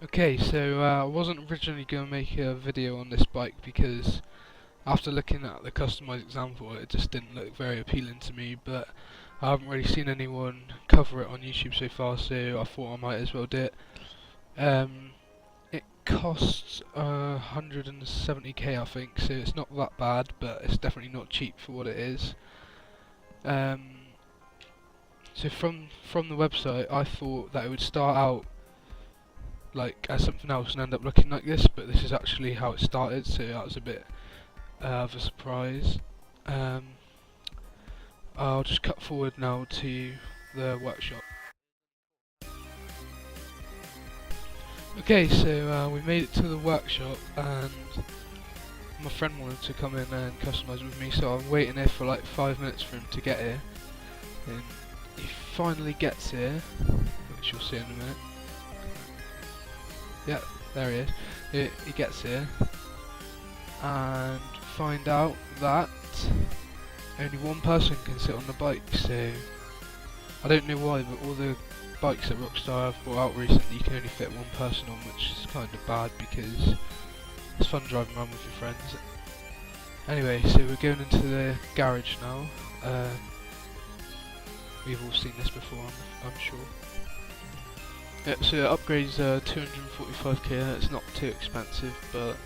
Okay, so I wasn't originally going to make a video on this bike because after looking at the customized example it just didn't look very appealing to me, but I haven't really seen anyone cover it on YouTube so far, so I thought I might as well do it. It costs 170k I think, so it's not that bad, but it's definitely not cheap for what it is. So from the website I thought that it would start out like as something else and end up looking like this, but this is actually how it started, so that was a bit of a surprise. Um, I'll just cut forward now to the workshop. Okay, so we made it to the workshop and my friend wanted to come in and customise with me, so I'm waiting here for like 5 minutes for him to get here. And he finally gets here, which you'll see in a minute. Yeah, there he is. He gets here and find out that only one person can sit on the bike, so I don't know why, but all the bikes that Rockstar have brought out recently you can only fit one person on, which is kind of bad because it's fun driving around with your friends. Anyway, so we're going into the garage now. We've all seen this before, I'm sure. Yeah, so it upgrades 245k. It's not too expensive, but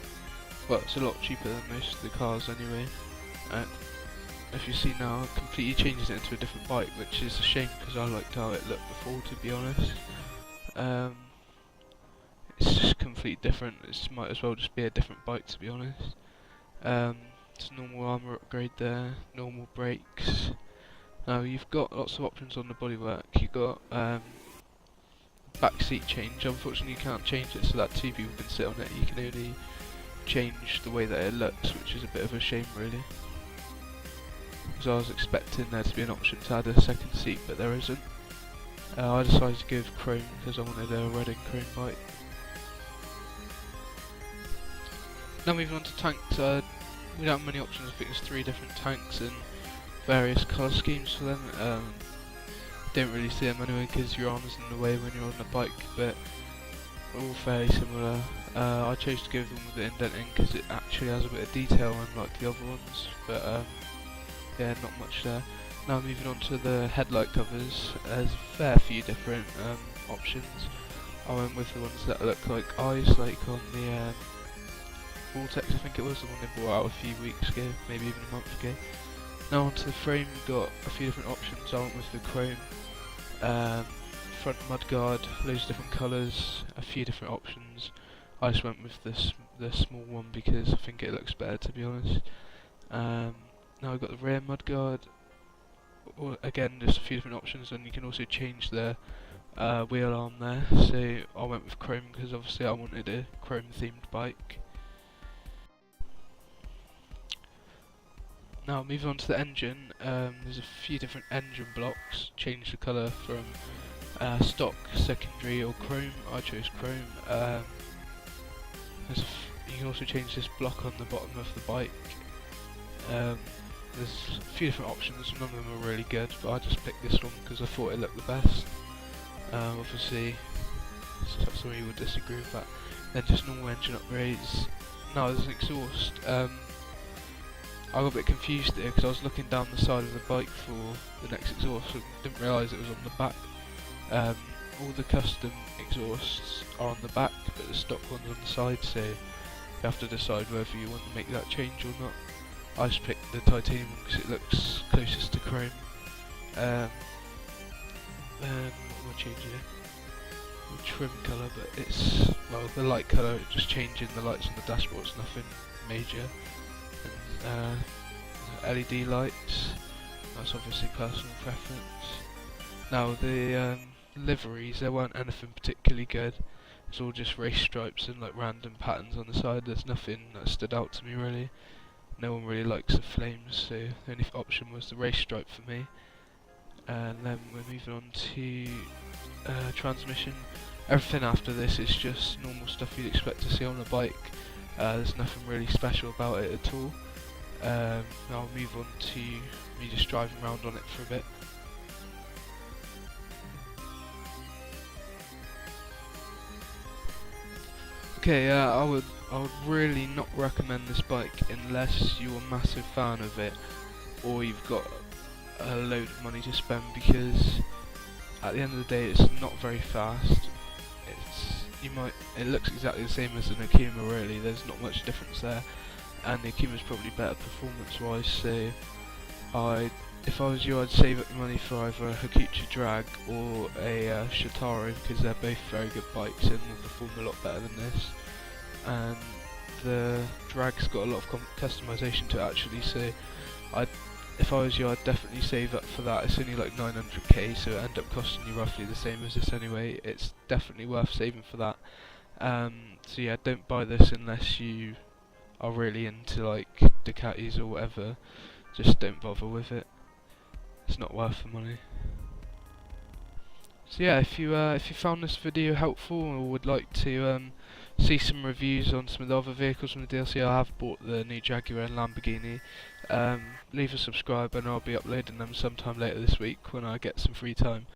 well, it's a lot cheaper than most of the cars anyway. If you see now, it completely changes it into a different bike, which is a shame because I liked how it looked before, to be honest. It's just completely different. It might as well just be a different bike, to be honest. It's a normal armour upgrade there, normal brakes. Now you've got lots of options on the bodywork. You've got back seat change. Unfortunately you can't change it so that two people can sit on it. You can only change the way that it looks, which is a bit of a shame really. Because I was expecting there to be an option to add a second seat, but there isn't. I decided to go with chrome because I wanted a red and chrome bike. Now moving on to tanks, we don't have many options. I think there's 3 different tanks and various colour schemes for them. Don't really see them anyway because your arm is in the way when you're on the bike, but all fairly similar. I chose to go with them with the indenting because it actually has a bit of detail unlike the other ones, but yeah, not much there. Now moving on to the headlight covers, there's a fair few different options. I went with the ones that look like eyes, like on the Vortex, I think it was, the one they brought out a few weeks ago, maybe even a month ago. Now onto the frame, we've got a few different options. I went with the chrome, front mudguard, loads of different colours, a few different options. I just went with the small one because I think it looks better, to be honest. Now we've got the rear mudguard, again just a few different options, and you can also change the wheel arm there. So I went with chrome because obviously I wanted a chrome themed bike. Now moving on to the engine, there's a few different engine blocks. Change the colour from stock, secondary or chrome. I chose chrome. You can also change this block on the bottom of the bike. There's a few different options, none of them are really good, but I just picked this one because I thought it looked the best. Obviously some of you would disagree with that. Then just normal engine upgrades. Now there's an exhaust. I got a bit confused there because I was looking down the side of the bike for the next exhaust and didn't realise it was on the back. All the custom exhausts are on the back, but the stock one's on the side, so you have to decide whether you want to make that change or not. I just picked the titanium one because it looks closest to chrome. Then what am I changing it? The trim colour, but it's, well, the light colour, just changing the lights on the dashboard, it's nothing major. LED lights, that's obviously personal preference. Now the liveries, there weren't anything particularly good. It's all just race stripes and like random patterns on the side. There's nothing that stood out to me really. No one really likes the flames, so the only option was the race stripe for me. And then we're moving on to transmission. Everything after this is just normal stuff you'd expect to see on a bike. There's nothing really special about it at all. I'll move on to me just driving around on it for a bit. Okay, I would really not recommend this bike unless you're a massive fan of it, or you've got a load of money to spend, because at the end of the day, it's not very fast. It looks exactly the same as an Akuma, really. There's not much difference there, and the Akuma's probably better performance-wise. So, if I was you, I'd save up your money for either a Hakuchi Drag or a Shotaro, because they're both very good bikes and will perform a lot better than this. And the Drag's got a lot of customization to it, actually. So, if I was you, I'd definitely save up for that. It's only like 900k, so it end up costing you roughly the same as this anyway. It's definitely worth saving for that. So yeah, don't buy this unless you are really into like Ducatis or whatever. Just don't bother with it. It's not worth the money. So yeah, if you found this video helpful or would like to see some reviews on some of the other vehicles from the DLC, I have bought the new Jaguar and Lamborghini. Leave a subscribe and I'll be uploading them sometime later this week when I get some free time.